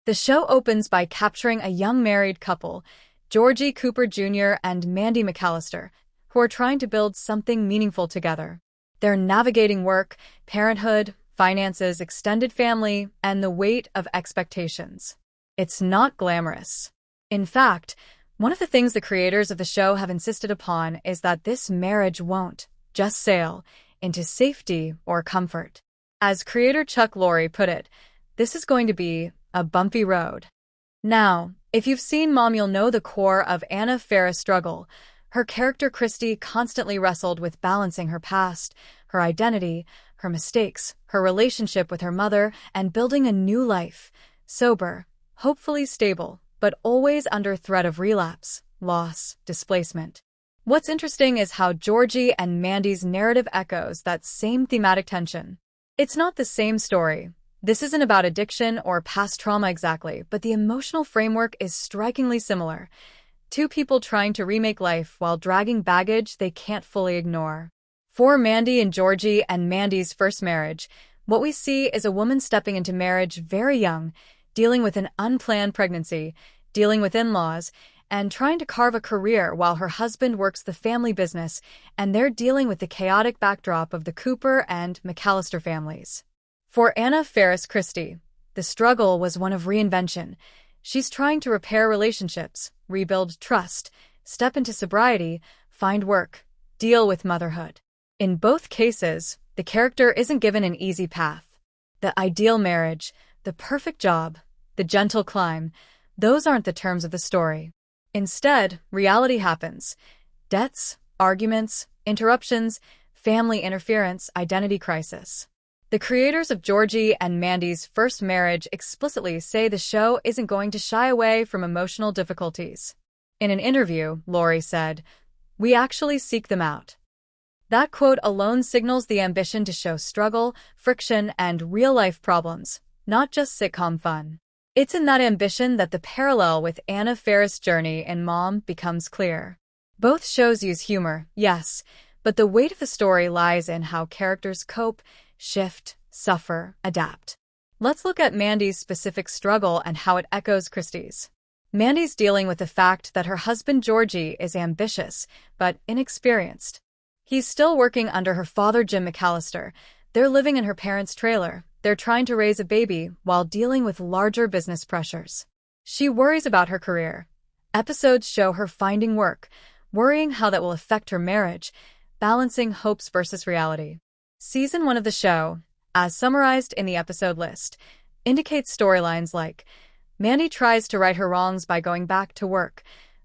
The show opens by capturing a young married couple, Georgie Cooper Jr. and Mandy McAllister, who are trying to build something meaningful together. They're navigating work, parenthood, finances, extended family, and the weight of expectations. It's not glamorous. In fact, one of the things the creators of the show have insisted upon is that this marriage won't just sail into safety or comfort. As creator Chuck Lorre put it, this is going to be a bumpy road. Now, if you've seen Mom, you'll know the core of Anna Faris' struggle. Her character Christy constantly wrestled with balancing her past, her identity, her mistakes, her relationship with her mother, and building a new life. Sober, hopefully stable, but always under threat of relapse, loss, displacement. What's interesting is how Georgie and Mandy's narrative echoes that same thematic tension. It's not the same story. This isn't about addiction or past trauma exactly, but the emotional framework is strikingly similar. Two people trying to remake life while dragging baggage they can't fully ignore. For Mandy and Georgie and Mandy's first marriage, what we see is a woman stepping into marriage very young, dealing with an unplanned pregnancy, dealing with in-laws, and trying to carve a career while her husband works the family business, and they're dealing with the chaotic backdrop of the Cooper and McAllister families. For Anna Faris Christy, the struggle was one of reinvention. She's trying to repair relationships, rebuild trust, step into sobriety, find work, deal with motherhood. In both cases, the character isn't given an easy path. The ideal marriage, the perfect job, the gentle climb, those aren't the terms of the story. Instead, reality happens. Debts, arguments, interruptions, family interference, identity crisis. The creators of Georgie and Mandy's first marriage explicitly say the show isn't going to shy away from emotional difficulties. In an interview, Lorre said, "We actually seek them out." That quote alone signals the ambition to show struggle, friction, and real-life problems, not just sitcom fun. It's in that ambition that the parallel with Anna Faris' journey in Mom becomes clear. Both shows use humor, yes, but the weight of the story lies in how characters cope, shift, suffer, adapt. Let's look at Mandy's specific struggle and how it echoes Christy's. Mandy's dealing with the fact that her husband Georgie is ambitious, but inexperienced. He's still working under her father Jim McAllister. They're living in her parents' trailer. They're trying to raise a baby while dealing with larger business pressures. She worries about her career. Episodes show her finding work, worrying how that will affect her marriage, balancing hopes versus reality. Season 1 of the show, as summarized in the episode list, indicates storylines like Mandy tries to right her wrongs by going back to work.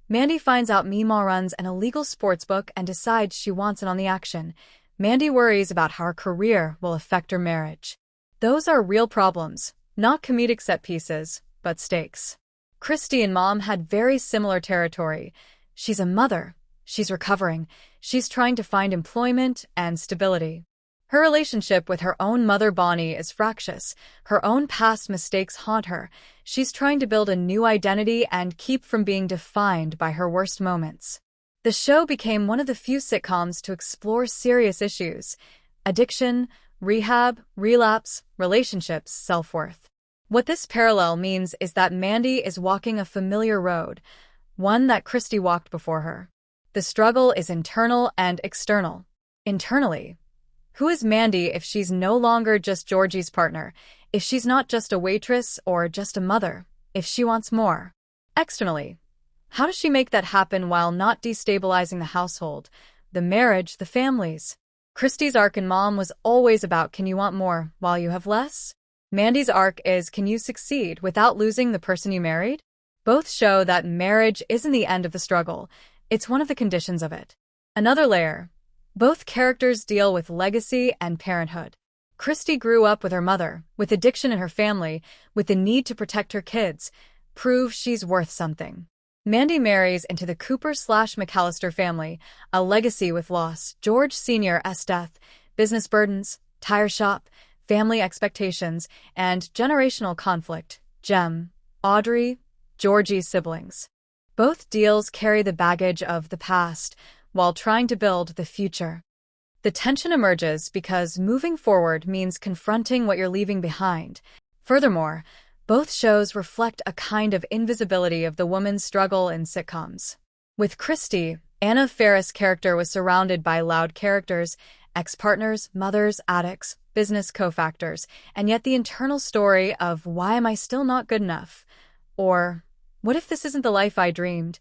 Mandy finds out Meemaw runs an illegal sportsbook and decides she wants in on the action. Mandy worries about how her career will affect her marriage. Those are real problems, not comedic set pieces, but stakes. Christy and Mom had very similar territory. She's a mother. She's recovering. She's trying to find employment and stability. Her relationship with her own mother Bonnie is fractious. Her own past mistakes haunt her. She's trying to build a new identity and keep from being defined by her worst moments. The show became one of the few sitcoms to explore serious issues: addiction, rehab, relapse, relationships, self-worth. What this parallel means is that Mandy is walking a familiar road, one that Christy walked before her. The struggle is internal and external. Internally, who is Mandy if she's no longer just Georgie's partner, if she's not just a waitress or just a mother, if she wants more? Externally, how does she make that happen while not destabilizing the household, the marriage, the families? Christy's arc in Mom was always about can you want more while you have less? Mandy's arc is can you succeed without losing the person you married? Both show that marriage isn't the end of the struggle, it's one of the conditions of it. Another layer. Both characters deal with legacy and parenthood. Christy grew up with her mother, with addiction in her family, with the need to protect her kids, prove she's worth something. Mandy marries into the Cooper/McAllister family, a legacy with loss, George Sr.'s death, business burdens, tire shop, family expectations, and generational conflict. Jem, Audrey, Georgie's siblings. Both deals carry the baggage of the past, while trying to build the future. The tension emerges because moving forward means confronting what you're leaving behind. Furthermore, Both shows reflect a kind of invisibility of the woman's struggle in sitcoms. With Christy, Anna Faris' character was surrounded by loud characters, ex-partners, mothers, addicts, business cofactors, and yet the internal story of why am I still not good enough? Or what if this isn't the life I dreamed?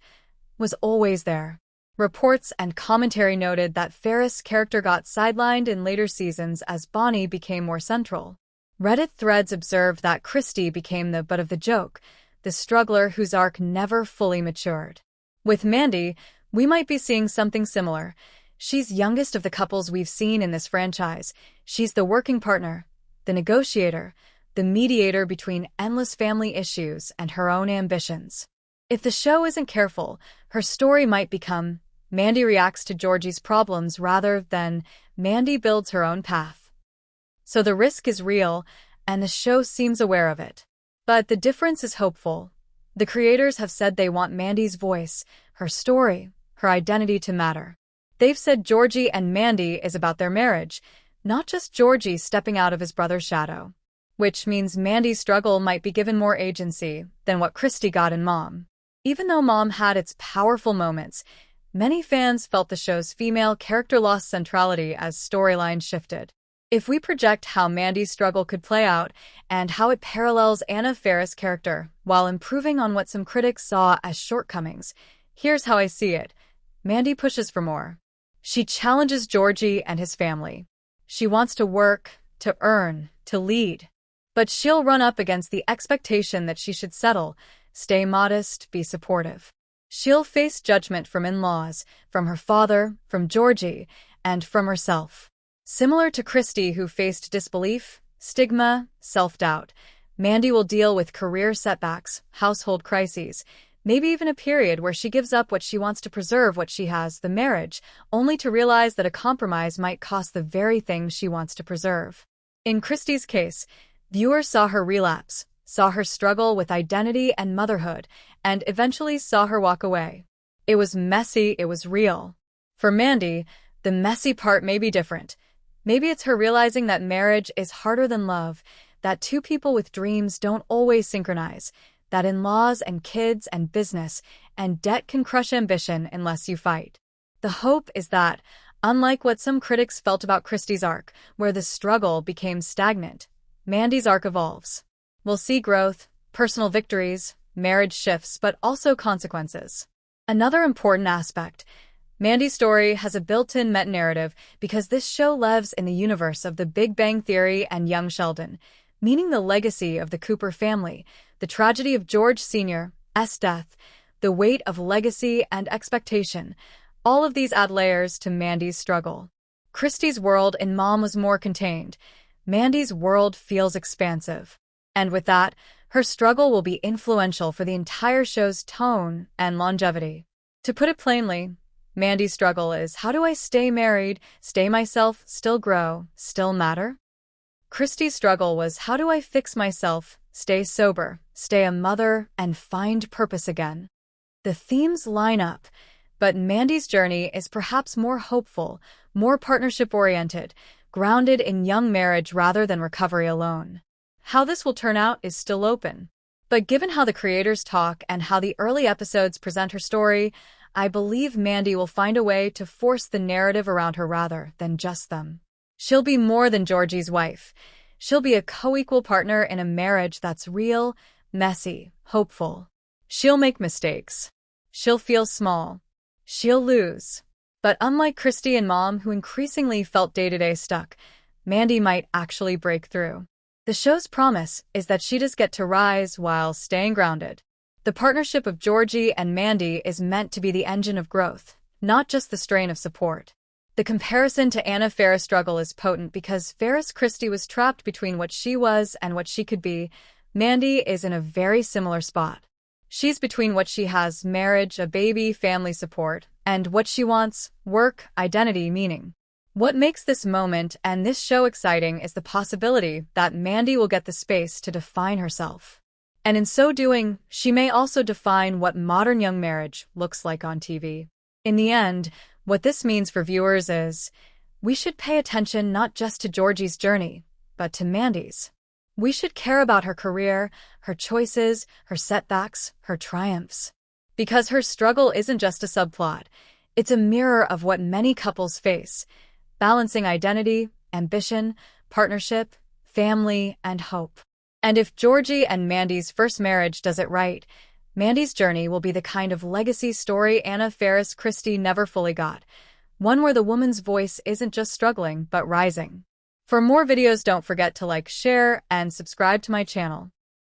Was always there. Reports and commentary noted that Faris' character got sidelined in later seasons as Bonnie became more central. Reddit threads observed that Christy became the butt of the joke, the struggler whose arc never fully matured. With Mandy, we might be seeing something similar. She's youngest of the couples we've seen in this franchise. She's the working partner, the negotiator, the mediator between endless family issues and her own ambitions. If the show isn't careful, her story might become Mandy reacts to Georgie's problems rather than Mandy builds her own path. So the risk is real, and the show seems aware of it. But the difference is hopeful. The creators have said they want Mandy's voice, her story, her identity to matter. They've said Georgie and Mandy is about their marriage, not just Georgie stepping out of his brother's shadow. Which means Mandy's struggle might be given more agency than what Christy got in Mom. Even though Mom had its powerful moments, many fans felt the show's female character lost centrality as storylines shifted. If we project how Mandy's struggle could play out and how it parallels Anna Faris' character while improving on what some critics saw as shortcomings, here's how I see it. Mandy pushes for more. She challenges Georgie and his family. She wants to work, to earn, to lead. But she'll run up against the expectation that she should settle, stay modest, be supportive. She'll face judgment from in-laws, from her father, from Georgie, and from herself. Similar to Christy, who faced disbelief, stigma, self-doubt, Mandy will deal with career setbacks, household crises, maybe even a period where she gives up what she wants to preserve what she has, the marriage, only to realize that a compromise might cost the very thing she wants to preserve. In Christy's case, viewers saw her relapse, saw her struggle with identity and motherhood, and eventually saw her walk away. It was messy, it was real. For Mandy, the messy part may be different. Maybe it's her realizing that marriage is harder than love, that two people with dreams don't always synchronize, that in-laws and kids and business and debt can crush ambition unless you fight. The hope is that, unlike what some critics felt about Christy's arc, where the struggle became stagnant, Mandy's arc evolves. We'll see growth, personal victories, marriage shifts, but also consequences. Another important aspect, Mandy's story has a built-in meta-narrative because this show lives in the universe of The Big Bang Theory and Young Sheldon, meaning the legacy of the Cooper family, the tragedy of George Sr.'s death, the weight of legacy and expectation. All of these add layers to Mandy's struggle. Christy's world in Mom was more contained. Mandy's world feels expansive. And with that, her struggle will be influential for the entire show's tone and longevity. To put it plainly, Mandy's struggle is, how do I stay married, stay myself, still grow, still matter? Christy's struggle was, how do I fix myself, stay sober, stay a mother, and find purpose again? The themes line up, but Mandy's journey is perhaps more hopeful, more partnership-oriented, grounded in young marriage rather than recovery alone. How this will turn out is still open. But given how the creators talk and how the early episodes present her story, I believe Mandy will find a way to force the narrative around her rather than just them. She'll be more than Georgie's wife. She'll be a co-equal partner in a marriage that's real, messy, hopeful. She'll make mistakes. She'll feel small. She'll lose. But unlike Christy and Mom, who increasingly felt day-to-day stuck, Mandy might actually break through. The show's promise is that she does get to rise while staying grounded. The partnership of Georgie and Mandy is meant to be the engine of growth, not just the strain of support. The comparison to Anna Faris' struggle is potent because Faris Christy was trapped between what she was and what she could be. Mandy is in a very similar spot. She's between what she has, marriage, a baby, family support, and what she wants, work, identity, meaning. What makes this moment and this show exciting is the possibility that Mandy will get the space to define herself. And in so doing, she may also define what modern young marriage looks like on TV. In the end, what this means for viewers is, we should pay attention not just to Georgie's journey, but to Mandy's. We should care about her career, her choices, her setbacks, her triumphs. Because her struggle isn't just a subplot, it's a mirror of what many couples face, balancing identity, ambition, partnership, family, and hope. And if Georgie and Mandy's first marriage does it right, Mandy's journey will be the kind of legacy story Faris Christy never fully got, one where the woman's voice isn't just struggling but rising. For more videos, don't forget to like, share, and subscribe to my channel.